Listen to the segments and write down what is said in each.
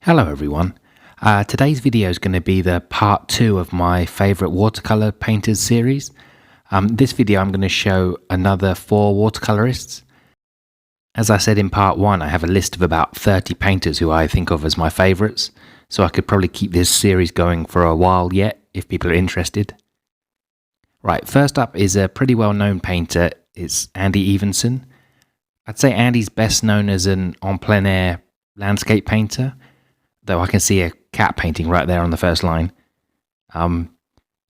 Hello everyone. Today's video is going to be the part 2 of my favourite watercolour painters series. This video I'm going to show another 4 watercolourists. As I said in part 1, I have a list of about 30 painters who I think of as my favourites, so I could probably keep this series going for a while yet if people are interested. Right, first up is a pretty well known painter. It's Andy Evansen. I'd say Andy's best known as an en plein air landscape painter, though I can see a cat painting right there on the first line.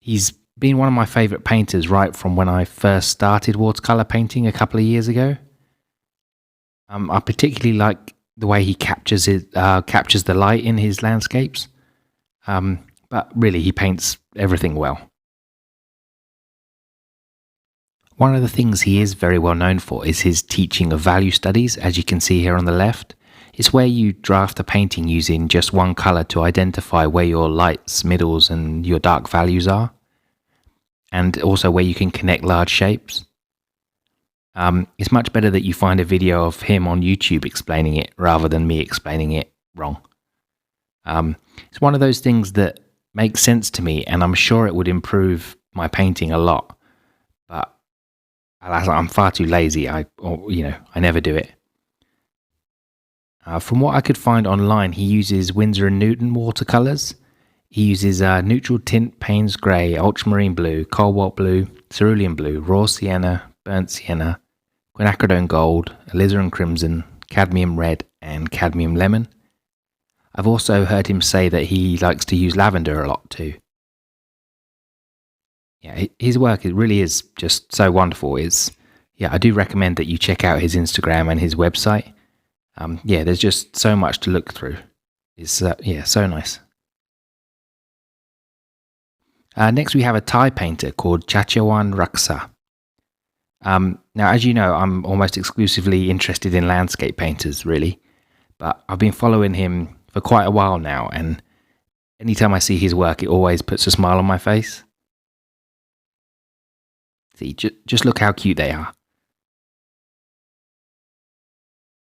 He's been one of my favourite painters right from when I first started watercolour painting a couple of years ago. I particularly like the way he captures the light in his landscapes, but really he paints everything well. One of the things he is very well known for is his teaching of value studies, as you can see here on the left. It's where you draft a painting using just one colour to identify where your lights, middles and your dark values are, and also where you can connect large shapes. It's much better that you find a video of him on YouTube explaining it rather than me explaining it wrong. It's one of those things that makes sense to me, and I'm sure it would improve my painting a lot, but I'm far too lazy. I never do it. From what I could find online, he uses Winsor & Newton watercolours. He uses neutral tint Payne's Grey, ultramarine blue, cobalt blue, cerulean blue, raw sienna, burnt sienna, quinacridone gold, alizarin crimson, cadmium red and cadmium lemon. I've also heard him say that he likes to use lavender a lot too. Yeah, his work, it really is just so wonderful. I do recommend that you check out his Instagram and his website. There's just so much to look through. It's so nice. Next we have a Thai painter called Chatchawarn Ruksa. Now, as you know, I'm almost exclusively interested in landscape painters, really, but I've been following him for quite a while now, and anytime I see his work, it always puts a smile on my face. See, just look how cute they are.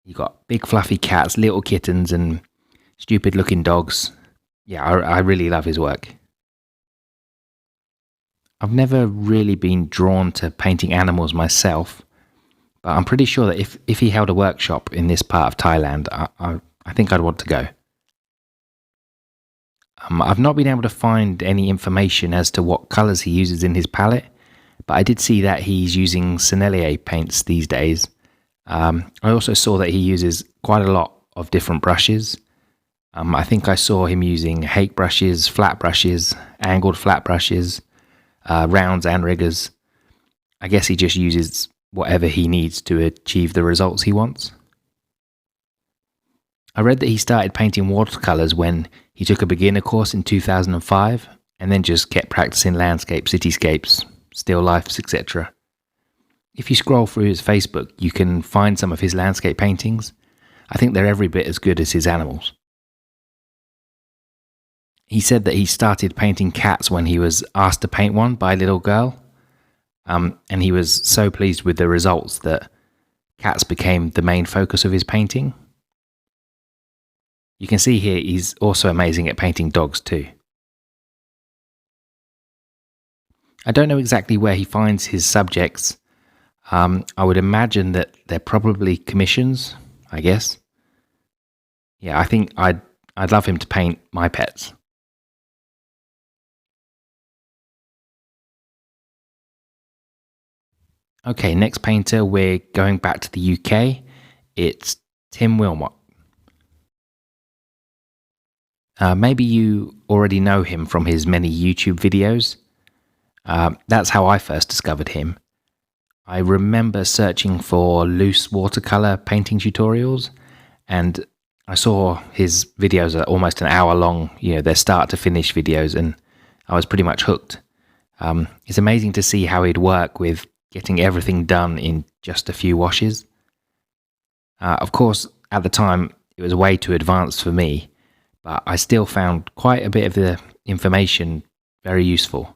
You got big fluffy cats, little kittens, and stupid looking dogs. Yeah, I really love his work. I've never really been drawn to painting animals myself, but I'm pretty sure that if he held a workshop in this part of Thailand, I think I'd want to go. I've not been able to find any information as to what colours he uses in his palette, but I did see that he's using Sennelier paints these days. I also saw that he uses quite a lot of different brushes. I think I saw him using hake brushes, flat brushes, angled flat brushes, rounds and riggers. I guess he just uses whatever he needs to achieve the results he wants. I read that he started painting watercolours when he took a beginner course in 2005 and then just kept practicing landscapes, cityscapes, still lifes, etc. If you scroll through his Facebook, you can find some of his landscape paintings. I think they're every bit as good as his animals. He said that he started painting cats when he was asked to paint one by a little girl, and he was so pleased with the results that cats became the main focus of his painting. You can see here he's also amazing at painting dogs too. I don't know exactly where he finds his subjects. I would imagine that they're probably commissions, I guess. Yeah, I think I'd love him to paint my pets. Okay, next painter, we're going back to the UK. It's Tim Wilmott. Maybe you already know him from his many YouTube videos. That's how I first discovered him. I remember searching for loose watercolour painting tutorials, and I saw his videos are almost an hour long, they're start to finish videos, and I was pretty much hooked. It's amazing to see how he'd work with getting everything done in just a few washes. Of course, at the time, it was way too advanced for me, but I still found quite a bit of the information very useful.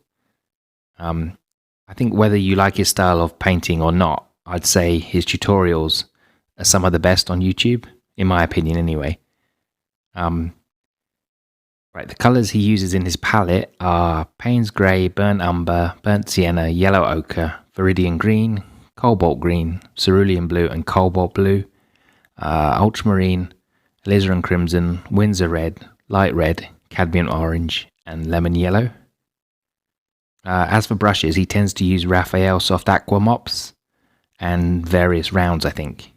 I think whether you like his style of painting or not, I'd say his tutorials are some of the best on YouTube, in my opinion anyway. Right, the colours he uses in his palette are Payne's Grey, Burnt Umber, Burnt Sienna, Yellow Ochre, Viridian Green, Cobalt Green, Cerulean Blue and Cobalt Blue, Ultramarine, Alizarin Crimson, Windsor Red, Light Red, Cadmium Orange and Lemon Yellow. As for brushes, he tends to use Raphael Soft Aqua mops and various rounds, I think.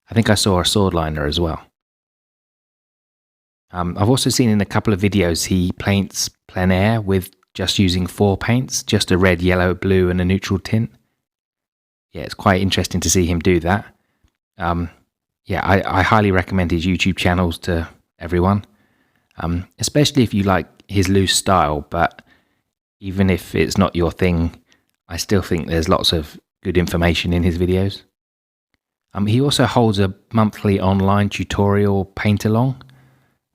I think I saw a sword liner as well. I've also seen in a couple of videos he paints plein air with just using 4 paints, just a red, yellow, blue and a neutral tint. Yeah, it's quite interesting to see him do that. Yeah, I highly recommend his YouTube channels to everyone, especially if you like his loose style, but even if it's not your thing, I still think there's lots of good information in his videos. He also holds a monthly online tutorial paint-along.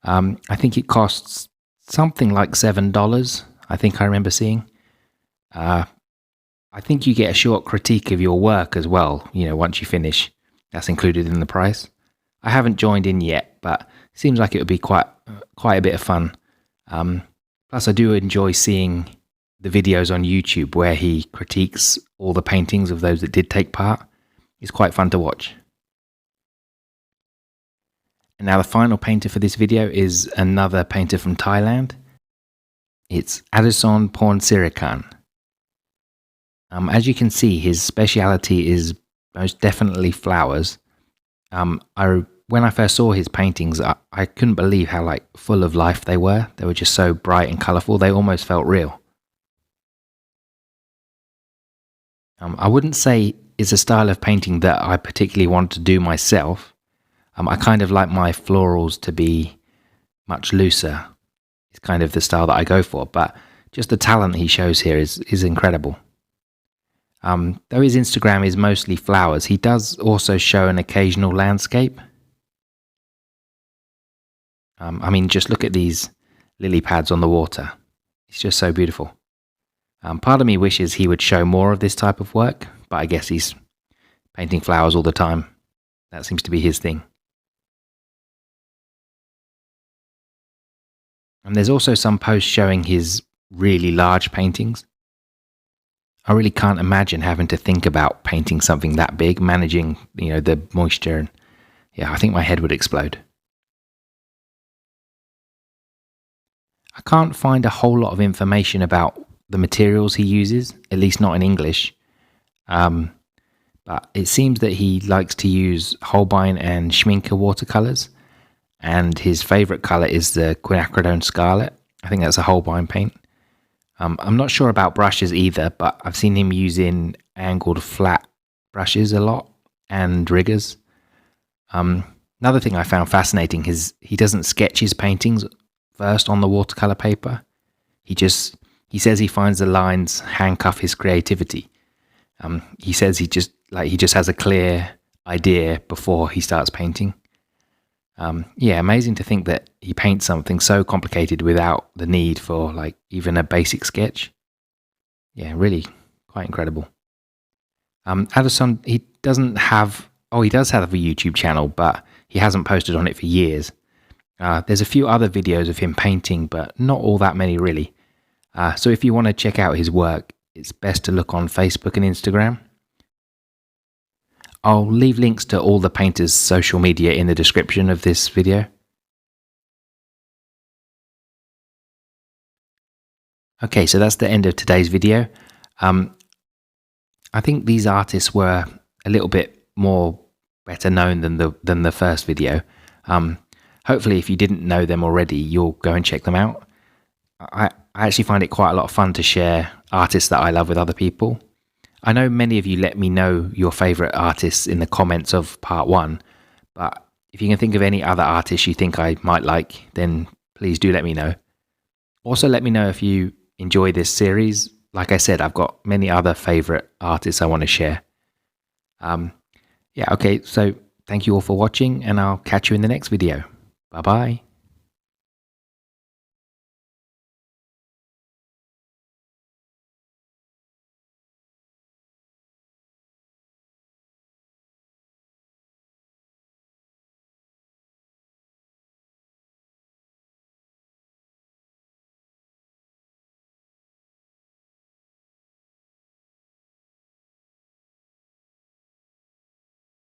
I think it costs something like $7, I think I remember seeing. I think you get a short critique of your work as well, once you finish. That's included in the price. I haven't joined in yet, but it seems like it would be quite a bit of fun. Plus, I do enjoy seeing the videos on YouTube where he critiques all the paintings of those that did take part. It's quite fun to watch. And now the final painter for this video is another painter from Thailand. It's Adisorn Pornsirikarn. As you can see, his speciality is most definitely flowers. When I first saw his paintings, I couldn't believe how full of life they were. They were just so bright and colourful, they almost felt real. I wouldn't say it's a style of painting that I particularly want to do myself. I kind of like my florals to be much looser. It's kind of the style that I go for, but just the talent he shows here is incredible. Though his Instagram is mostly flowers, he does also show an occasional landscape. I mean, just look at these lily pads on the water. It's just so beautiful. Part of me wishes he would show more of this type of work, but I guess he's painting flowers all the time. That seems to be his thing. And there's also some posts showing his really large paintings. I really can't imagine having to think about painting something that big, managing, the moisture. And yeah, I think my head would explode. I can't find a whole lot of information about the materials he uses, at least not in English. But it seems that he likes to use Holbein and Schminke watercolors. And his favourite colour is the quinacridone scarlet. I think that's a Holbein paint. I'm not sure about brushes either, but I've seen him using angled flat brushes a lot and riggers. Another thing I found fascinating is he doesn't sketch his paintings first on the watercolour paper. He says he finds the lines handcuff his creativity. He says he just has a clear idea before he starts painting. Yeah, amazing to think that he paints something so complicated without the need for even a basic sketch. Yeah, really quite incredible. Adisorn, he does have a YouTube channel, but he hasn't posted on it for years. There's a few other videos of him painting, but not all that many really. So if you want to check out his work, it's best to look on Facebook and Instagram. I'll leave links to all the painters' social media in the description of this video. Okay, so that's the end of today's video. I think these artists were a little bit more better known than the first video. Hopefully, if you didn't know them already, you'll go and check them out. I actually find it quite a lot of fun to share artists that I love with other people. I know many of you let me know your favourite artists in the comments of part 1, but if you can think of any other artists you think I might like, then please do let me know. Also let me know if you enjoy this series. Like I said, I've got many other favourite artists I want to share. Yeah, okay, so thank you all for watching, and I'll catch you in the next video. Bye-bye.